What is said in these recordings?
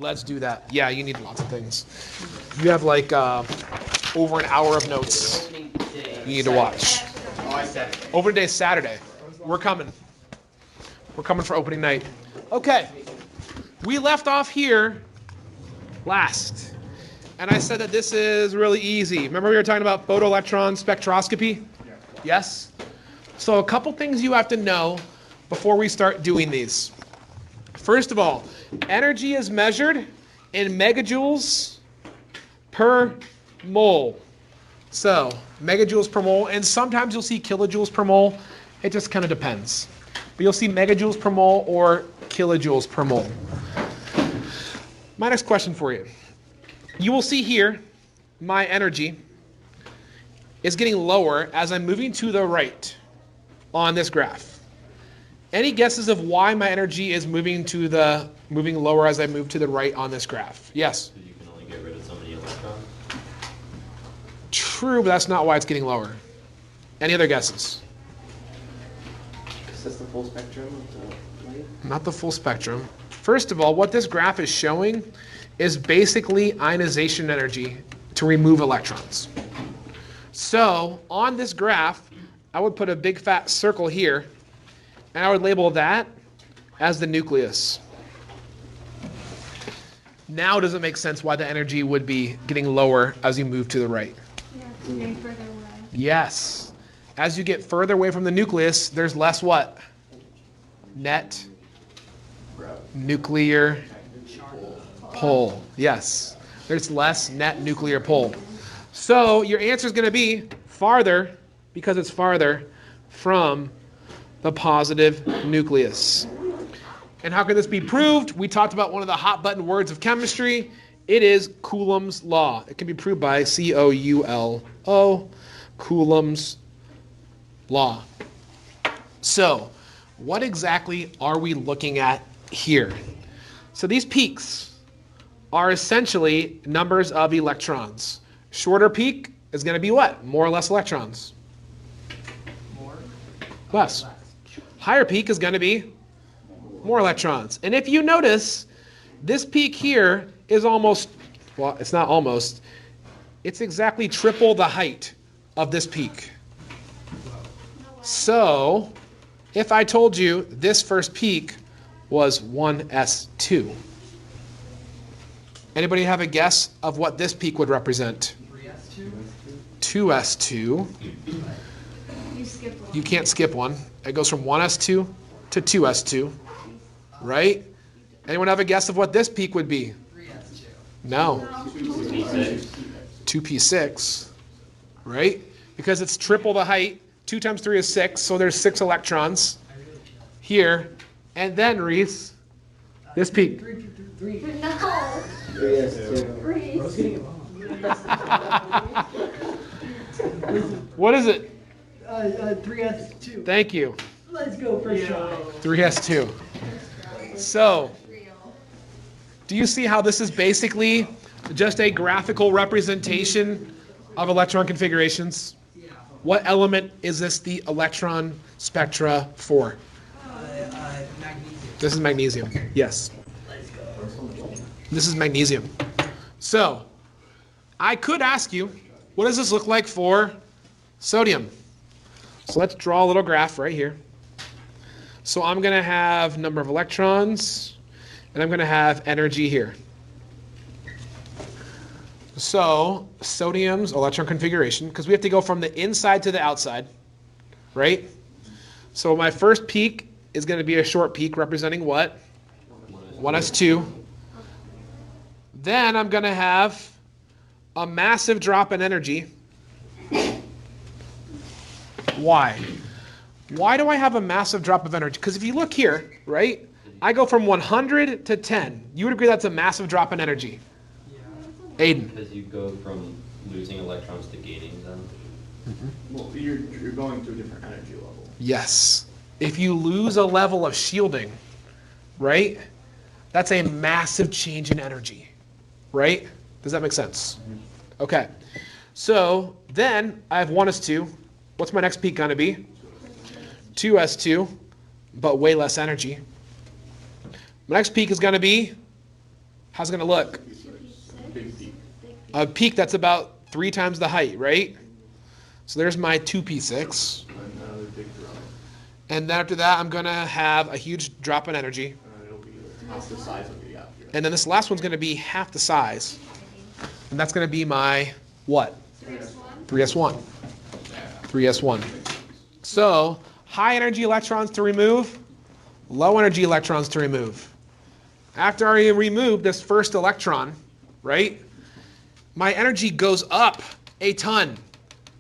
Let's do that. Yeah, you need lots of things. You have like over an hour of notes you need to watch. Opening day is Saturday. We're coming. We're coming for opening night. Okay. We left off here last. And I said that this is really easy. Remember we were talking about photoelectron spectroscopy? Yes? So a couple things you have to know before we start doing these. First of all, energy is measured in megajoules per mole. So, megajoules per mole, and sometimes you'll see kilojoules per mole. It just kind of depends. But you'll see megajoules per mole or kilojoules per mole. My next question for you. You will see here my energy is getting lower as I'm moving to the right on this graph. Any guesses of why my energy is moving lower as I move to the right on this graph? Yes? Because you can only get rid of so many electrons. True, but that's not why it's getting lower. Any other guesses? Is this the full spectrum of the light? Not the full spectrum. First of all, what this graph is showing is basically ionization energy to remove electrons. So on this graph, I would put a big fat circle here, and I would label that as the nucleus. Now does it make sense why the energy would be getting lower as you move to the right? Yeah, it's getting further away. Yes. As you get further away from the nucleus, there's less what? Net nuclear pull. Yes. There's less net nuclear pull. So your answer is going to be farther because it's farther from the positive nucleus. And how can this be proved? We talked about one of the hot button words of chemistry. It is Coulomb's law. It can be proved by C-O-U-L-O, Coulomb's law. So, what exactly are we looking at here? So these peaks are essentially numbers of electrons. Shorter peak is going to be what? More or less electrons? More? Less. Higher peak is going to be more electrons. And if you notice, this peak here is almost, well, it's not almost, it's exactly triple the height of this peak. So, if I told you this first peak was 1s2, anybody have a guess of what this peak would represent? 2s2. You skipped one. You can't skip one. It goes from 1s2 to 2s2, right? Anyone have a guess of what this peak would be? 3s2. No. 2p6, right? Because it's triple the height. 2 times 3 is 6, so there's 6 electrons here. And then, Reese, this peak. No. 3s2. Reese. What is it? 3s2. Take you. Let's go for sure. 3s2. So, do you see how this is basically just a graphical representation of electron configurations? What element is this the electron spectra for? Magnesium. This is magnesium. Yes. Let's go. This is magnesium. So, I could ask you, what does this look like for sodium? So let's draw a little graph right here. So I'm going to have number of electrons, and I'm going to have energy here. So sodium's electron configuration, because we have to go from the inside to the outside, right? So my first peak is going to be a short peak representing what? 1s2. Then I'm going to have a massive drop in energy. Why? Why do I have a massive drop of energy? Because if you look here, right, I go from 100 to 10. You would agree that's a massive drop in energy? Aiden. Because you go from losing electrons to gaining them. Well, you're going to a different energy level. Yes. If you lose a level of shielding, right, that's a massive change in energy, right? Does that make sense? Okay. So then I have 1s2. What's my next peak going to be? 2s2, but way less energy. My next peak is going to be How's it going to look? Big peak. A peak that's about 3 times the height, right? So there's my 2p6. And another big drop. And then after that, I'm going to have a huge drop in energy. And then it'll be half the size of the gap here. And then this last one's going to be half the size. And that's going to be my what? 3s1. 3s1. So high energy electrons to remove, low energy electrons to remove. After I remove this first electron, right, my energy goes up a ton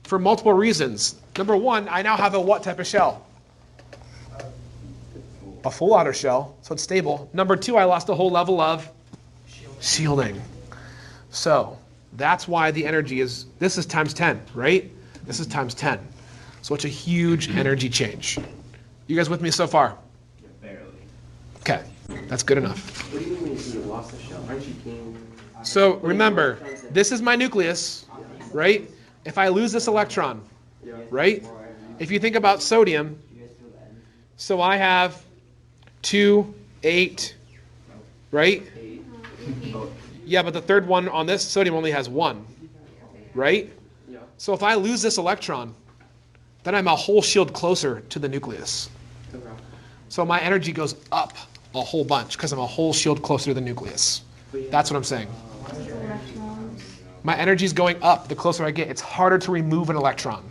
for multiple reasons. Number one, I now have a what type of shell? A full outer shell, so it's stable. Number two, I lost a whole level of shielding. So that's why the energy is, this is times 10, right? This is times 10. So it's a huge energy change. You guys with me so far? Barely. Okay, that's good enough. What do you mean when you say you lost the shell? Aren't you gaining? So remember, this is my nucleus, right? If I lose this electron, right? If you think about sodium, so I have 2, 8, right? Yeah, but the third one on this sodium only has 1, right? Yeah. So if I lose this electron, then I'm a whole shield closer to the nucleus. Okay. So my energy goes up a whole bunch because I'm a whole shield closer to the nucleus. That's what I'm saying. Electrons. My energy is going up the closer I get. It's harder to remove an electron.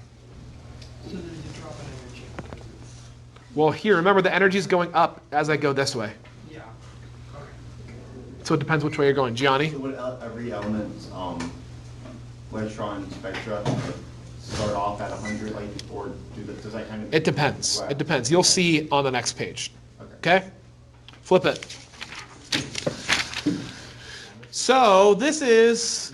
So there's a drop in energy. Well, here, remember the energy is going up as I go this way. Yeah. Okay. So it depends which way you're going. Gianni? So would every element's electron spectra start off at 100, like, or does that kind of? It depends. It depends. You'll see on the next page. Okay. Okay? Flip it. So this is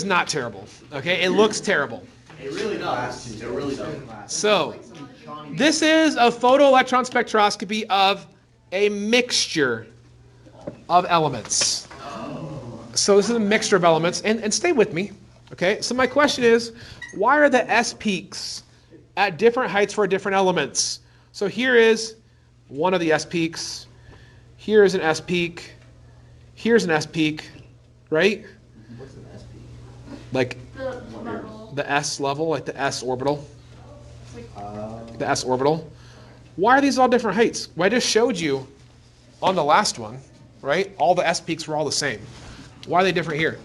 not terrible. Okay? It looks terrible. It really does. It really does. So this is a photoelectron spectroscopy of a mixture of elements. So this is a mixture of elements, and stay with me, okay? So my question is, why are the S peaks at different heights for different elements? So here is one of the S peaks, here is an S peak, here's an S peak, right? What's an SP? Like The level. the S level, like the S orbital. The S orbital. Why are these all different heights? Well, I just showed you on the last one, right? All the S peaks were all the same. Why are they different here?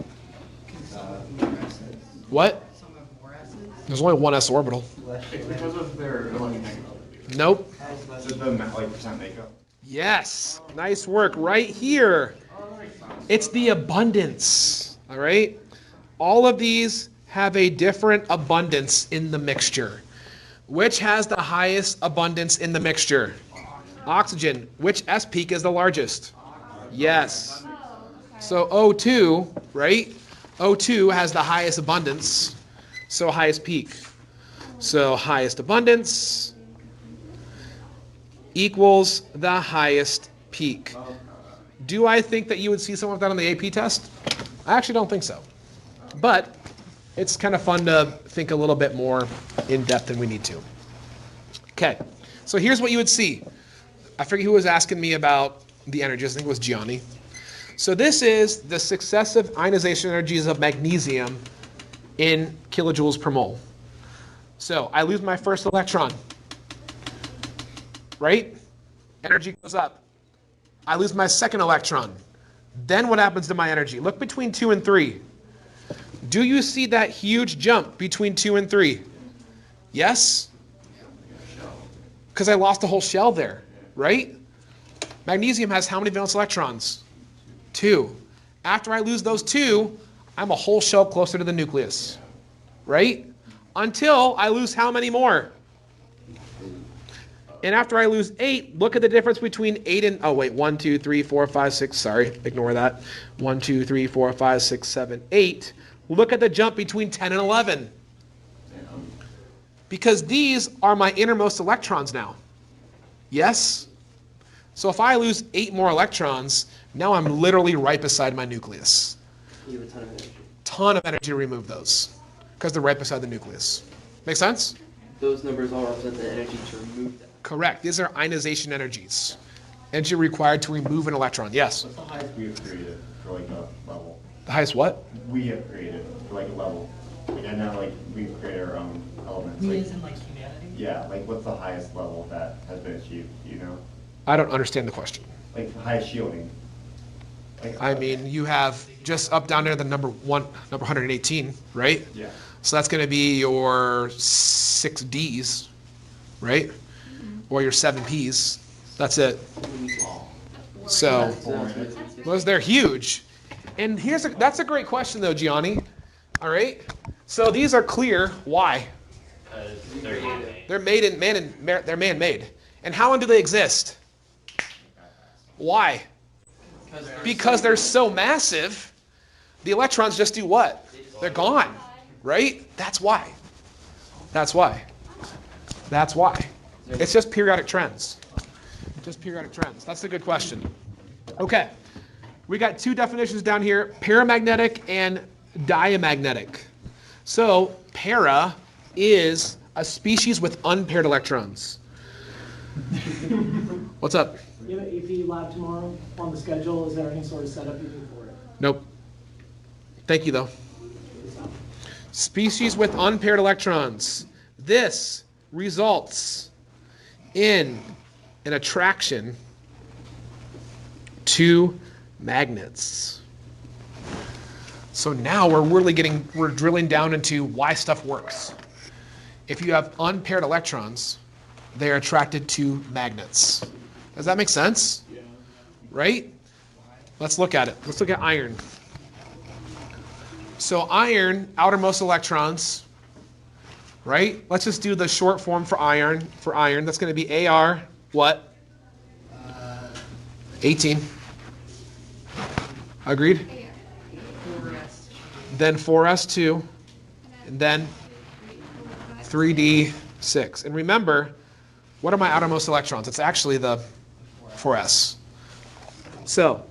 What? Some have more acids. There's only one S orbital. It's because of their electromagnetic. Nope. So the like percent makeup. Yes. Nice work. Right here. It's the abundance. All right? All of these have a different abundance in the mixture. Which has the highest abundance in the mixture? Oxygen. Which S peak is the largest? Yes. So O2, right? O2 has the highest abundance, so highest peak. So highest abundance equals the highest peak. Do I think that you would see something like that on the AP test? I actually don't think so. But it's kind of fun to think a little bit more in depth than we need to. Okay, so here's what you would see. I forget who was asking me about the energies. I think it was Gianni. So this is the successive ionization energies of magnesium in kilojoules per mole. So I lose my first electron, right? Energy goes up. I lose my second electron. Then what happens to my energy? Look between 2 and 3. Do you see that huge jump between 2 and 3? Yes? Because I lost a whole shell there, right? Magnesium has how many valence electrons? 2. After I lose those 2, I'm a whole shell closer to the nucleus, right? Until I lose how many more? And after I lose 8, look at the difference between 8 and, 1, 2, 3, 4, 5, 6, sorry, ignore that. 1, 2, 3, 4, 5, 6, 7, 8. Look at the jump between 10 and 11. Because these are my innermost electrons now. Yes? So if I lose 8 more electrons, now I'm literally right beside my nucleus. You have a ton of energy. Ton of energy to remove those because they're right beside the nucleus. Make sense? Those numbers all represent the energy to remove that. Correct. These are ionization energies. Energy required to remove an electron. Yes. What's the highest we have created for like a level? The highest what? We have created for like a level. Like I know like we've created our own elements. We Like, as in like humanity? yeah, like what's the highest level that has been achieved, you know? I don't understand the question. Like the highest shielding. Like, I mean, you have just up down there the number 118, right? yeah. So that's going to be your 6Ds, right? Or your 7Ps. That's it. So, well, they're huge. And that's a great question though, Gianni. All right. So these are clear. Why? They're man-made. They're man-made. And how long do they exist? Why? Because they're so massive, the electrons just do what? They're gone, right? That's why. That's why. That's why. It's just periodic trends. Just periodic trends. That's a good question. Okay. We got two definitions down here, paramagnetic and diamagnetic. So para is a species with unpaired electrons. What's up? You have an AP lab tomorrow on the schedule. Is there any sort of setup you need for it? Nope. Thank you, though. Species with unpaired electrons. This results in an attraction to magnets. So now we're drilling down into why stuff works. If you have unpaired electrons, they're attracted to magnets. Does that make sense? Yeah. Right? Let's look at it. Let's look at iron. So iron, outermost electrons, right? Let's just do the short form for iron. That's going to be AR, what? 18. Agreed? Then 4s2, and then 3d6. And remember, what are my outermost electrons? It's actually the 4s. So,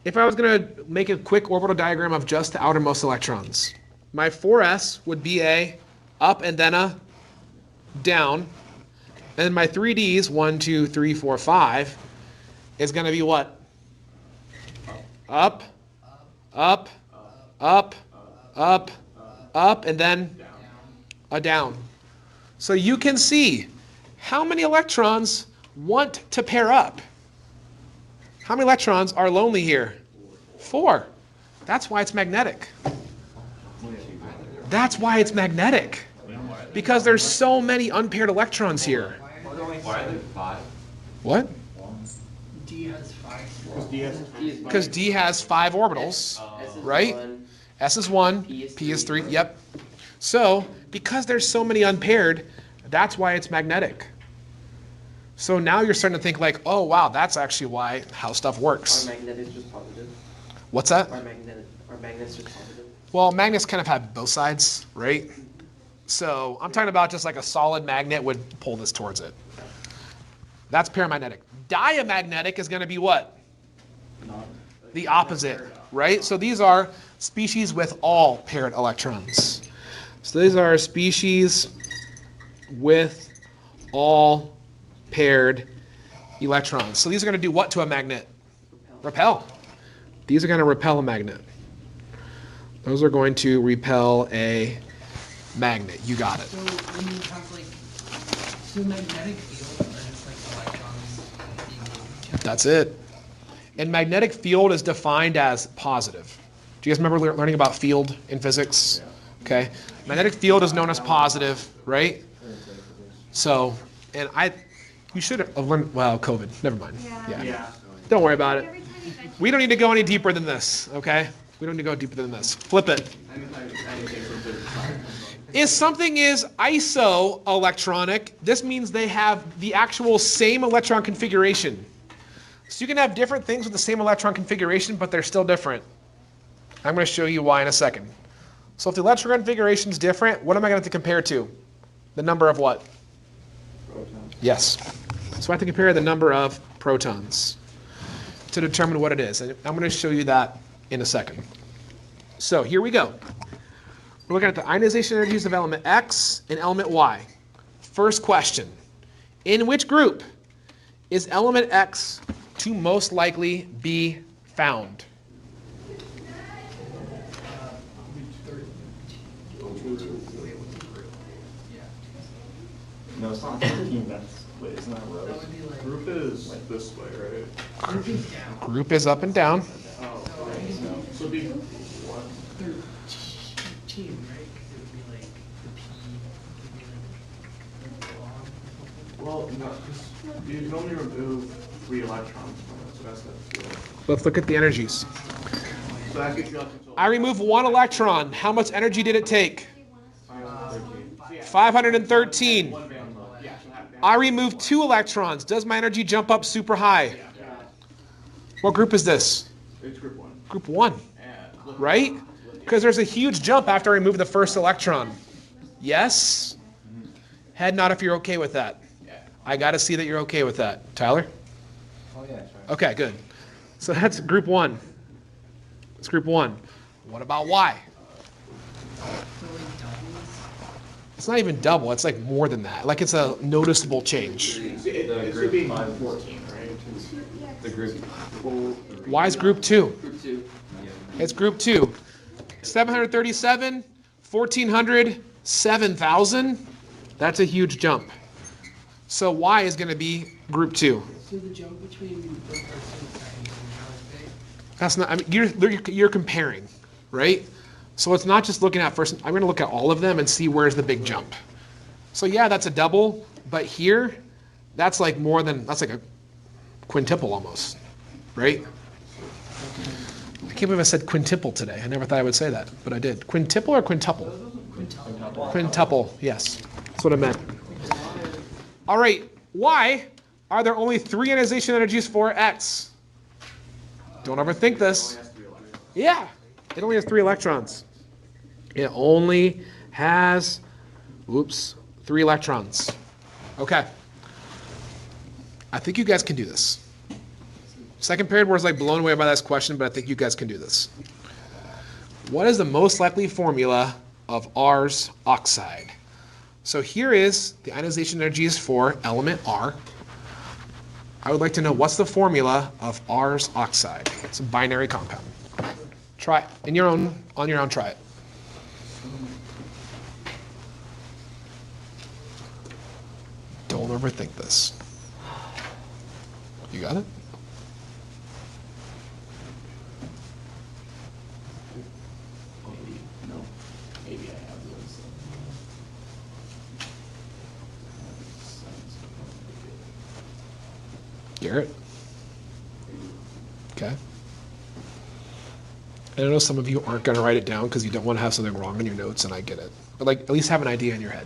if I was going to make a quick orbital diagram of just the outermost electrons, my 4s would be a up and then a down. And then my 3ds, 1, 2, 3, 4, 5, is going to be what? Up, up, up, up, up, and then a down. So you can see how many electrons want to pair up. How many electrons are lonely here? 4. That's why it's magnetic. That's why it's magnetic. Because there's so many unpaired electrons here. Why are there 5? What? D has 5. Because D has 5 orbitals, right? S is 1, P is 3, yep. So, because there's so many unpaired, that's why it's magnetic. So now you're starting to think like, oh wow, that's actually how stuff works. Are magnets just positive? What's that? Are magnets just positive? Well, magnets kind of have both sides, right? So I'm talking about just like a solid magnet would pull this towards it. That's paramagnetic. Diamagnetic is going to be what? The opposite, right? So these are species with all paired electrons. So these are species with all paired electrons. So these are going to do what to a magnet? Repel. These are going to repel a magnet. Those are going to repel a magnet. You got it. So when you calculate, so magnetic field are just like electrons being moved to each other? That's it. And magnetic field is defined as positive. Do you guys remember learning about field in physics? Okay. Magnetic field is known as positive, right? So, and you should have learned, well, COVID, never mind. Yeah. Don't worry about it. We don't need to go any deeper than this, okay? We don't need to go deeper than this. Flip it. If something is isoelectronic, this means they have the actual same electron configuration. So you can have different things with the same electron configuration, but they're still different. I'm going to show you why in a second. So if the electron configuration is different, what am I going to have to compare to? The number of what? Protons. Yes. So I have to compare the number of protons to determine what it is. And I'm going to show you that in a second. So here we go. We're looking at the ionization energies of element X and element Y. First question. In which group is element X to most likely be found? No, it's not 13, that's, wait, isn't that That rows? would be like, Group is this way, right? group is down. Group is up and down. Oh, So I guess no. So it'd be what? 13, right? Because it would be like the P, would be like the log or something. Well, no, because you can only remove 3 electrons from it, so that's not good. Let's look at the energies. So that gets you up until I remove 1 electron. How much energy did it take? 513. 513. One valence. Yeah, so half I remove 2 electrons. Does my energy jump up super high? What group is this? It's group 1. Group 1, And right? Because there's a huge jump after I remove the first electron. Yes? Head nod if you're okay with that. I got to see that you're okay with that. Tyler? Oh, yeah, that's right. Okay, good. So that's group 1. It's group 1. What about Y? So like doubles. It's not even double. It's like more than that. Like it's a noticeable change. it should be 14, right? The group. Y is group 2. Group 2. It's group 2. 737, 1400, 7000. That's a huge jump. So Y is going to be group 2. So the jump between the first and the second is not as big. That's not. I mean, you're comparing, right? So it's not just looking at first. I'm going to look at all of them and see where's the big jump. So yeah, that's a double, but here, that's like more than that's like a quintuple almost, right? I can't believe I said quintuple today. I never thought I would say that, but I did. Quintuple or quintuple? Quintuple. Yes, that's what I meant. All right. Why are there only 3 ionization energies for X? Don't overthink this. Yeah, it only has 3 electrons. It only has, 3 electrons. Okay. I think you guys can do this. Second period was like blown away by this question, but I think you guys can do this. What is the most likely formula of R's oxide? So here is the ionization energies for element R. I would like to know what's the formula of R's oxide. It's a binary compound. Try it. On your own, try it. Don't overthink this. You got it? Maybe, no, maybe I have those. Garrett? Okay. And I know some of you aren't going to write it down because you don't want to have something wrong in your notes, and I get it. But like, at least have an idea in your head.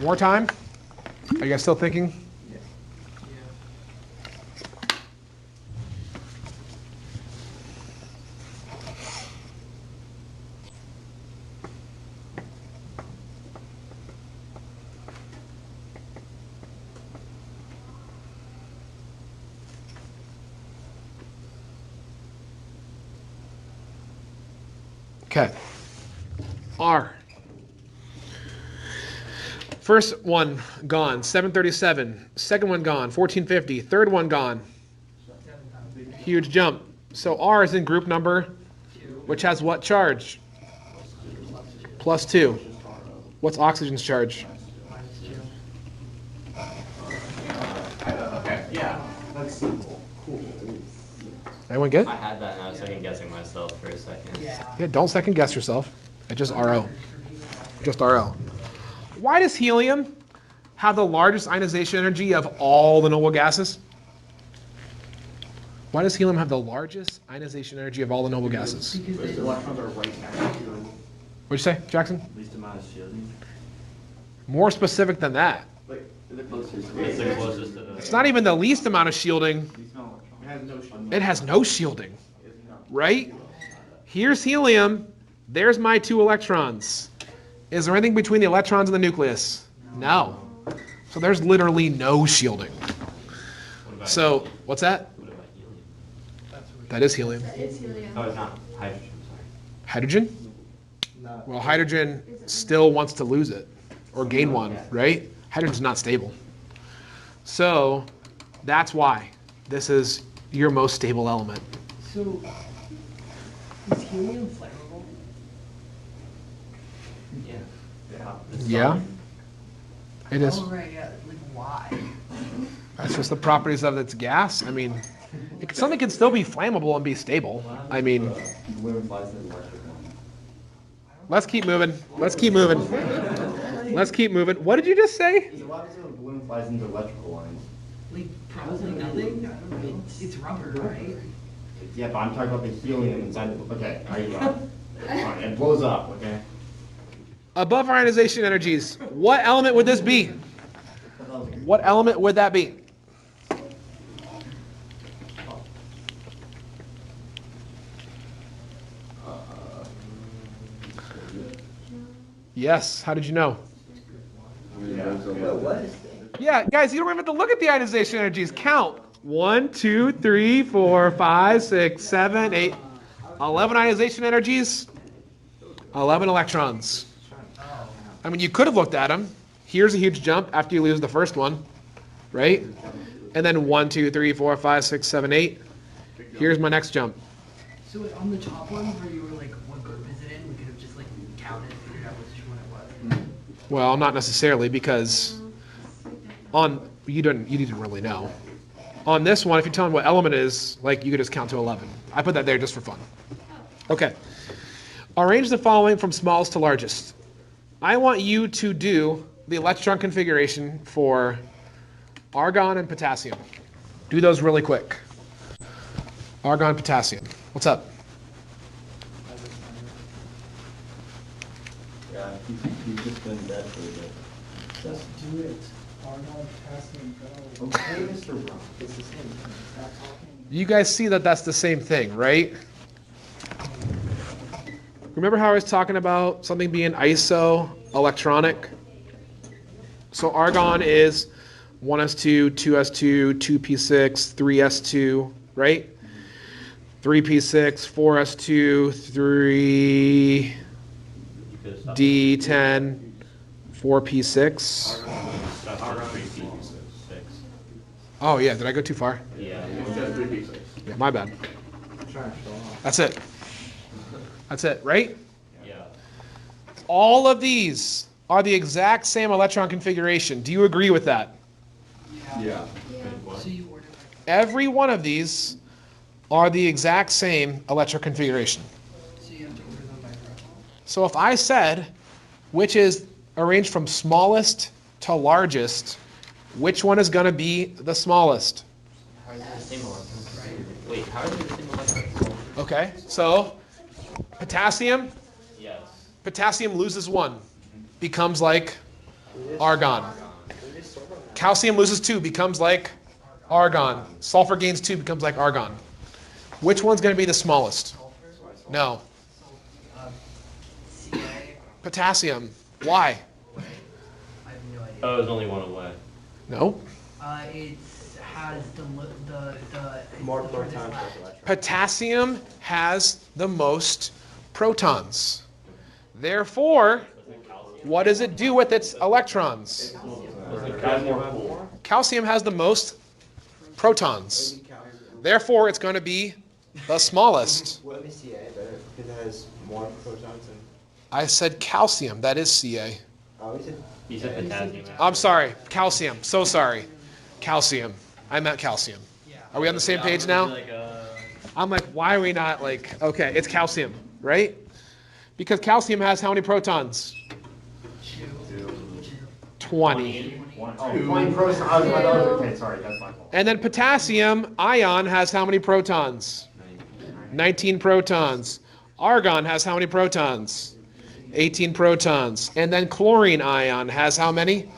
More time? Are you guys still thinking? Okay. R. First one gone, 737. Second one gone, 1450. Third one gone. Huge jump. So R is in group number, which has what charge? +2. What's oxygen's charge? Okay, yeah, that's simple. Cool. Anyone get? I had that and I was second guessing myself for a second. Yeah, don't second guess yourself. It's just RO. Just RO. Why does helium have the largest ionization energy of all the noble gases? Why does helium have the largest ionization energy of all the noble gases? Because the electrons are right next to What'd you say, Jackson? Least amount of shielding. More specific than that. Like, the closest. It's the closest to the. It's not even the least amount of shielding. It has no shielding. It has no shielding, right? Here's helium. There's my 2 electrons. Is there anything between the electrons and the nucleus? No. So there's literally no shielding. What about So helium? what's that? What about helium? That is helium. It's helium. Oh, it's not hydrogen. Sorry. Hydrogen? Well, hydrogen still wants to lose it or gain one, right? Hydrogen's not stable. So that's why this is your most stable element. So, is helium flammable? Yeah. Yeah. Yeah, it is. Oh, right, yeah. Like, why? That's just the properties of its gas. I mean, something can still be flammable and be stable. I mean, let's keep moving. Let's keep moving. Let's keep moving. What did you just say? So what happens when a balloon flies into electrical lines? Like, probably nothing? I don't know. It's rubber, right? Yeah, but I'm talking about the helium inside the, okay, there you go. Alright, it blows up, okay? Above ionization energies. What element would this be? What element would that be? Yes. How did you know? Yeah, guys, you don't even have to look at the ionization energies. Count. 1, 2, 3, 4, 5, 6, 7, 8, 11 ionization energies, 11 electrons. I mean, you could have looked at them. Here's a huge jump after you lose the first one, right? And then 1, 2, 3, 4, 5, 6, 7, 8. Here's my next jump. So on the top one, where you were like, what group is it in? We could have just like counted and figured out which one it was. Well, not necessarily, because on you didn't really know. On this one, if you tell them what element it is, like you could just count to 11. I put that there just for fun. Okay. Arrange the following from smallest to largest. I want you to do the electron configuration for argon and potassium. Do those really quick. Argon, potassium. What's up? Yeah, you've just been dead for a bit. Just do it. Argon, potassium, go. Okay, Mr. Brown. It's the same thing. Stop talking. You guys see that that's the same thing, right? Remember how I was talking about something being isoelectronic? So argon is 1s2, 2s2, 2p6, 3s2, right? 3p6, 4s2, 3d10, 4p6. Oh yeah, did I go too far? Yeah. Yeah, my bad. That's it. That's it, right? Yeah. All of these are the exact same electron configuration. Do you agree with that? Yeah. So you ordered like, Every one of these are the exact same electron configuration. so you have to order them by protocol? So if I said, which is arranged from smallest to largest, which one is going to be the smallest? How are they the same electrons? Wait, how are they the same electrons? Okay, so potassium, Yes. potassium loses 1, becomes like argon. Calcium loses 2, becomes like argon. Sulfur gains 2, becomes like argon. Which one's going to be the smallest? No. CA? Potassium. Why? I have no idea. Oh, it was only one away. No. It has the More it's the furthest protons left. with electrons. Potassium has the most protons. Therefore, what does it do with its electrons? Calcium has the most protons. Therefore, it's going to be the smallest. What is CA better? Because it has more protons and. I said calcium. That is Ca. Oh, is it? You said potassium. I'm sorry. Calcium. So sorry. Calcium. I meant calcium. Are we on the same page now? I'm like, why are we not like, okay, it's calcium, right? Because calcium has how many protons? 20. 20 protons. Okay, sorry, that's my fault. And then potassium ion has how many protons? 19 protons. Argon has how many protons? 18 protons. And then chlorine ion has how many?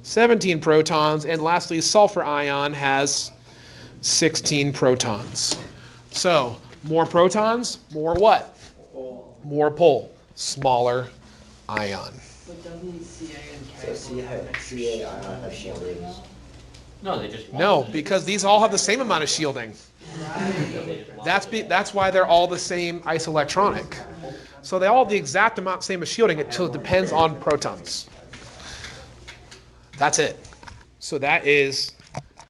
17 protons. And lastly, sulfur ion has 16 protons. So, more protons, more what? More pull. Smaller ion. But doesn't CA and K So both have CA ion has shielding. No, they just. No, because these all have the same amount of shielding. That's why they're all the same isoelectronic. So they all have the exact amount same of shielding until it depends on protons. That's it. So that is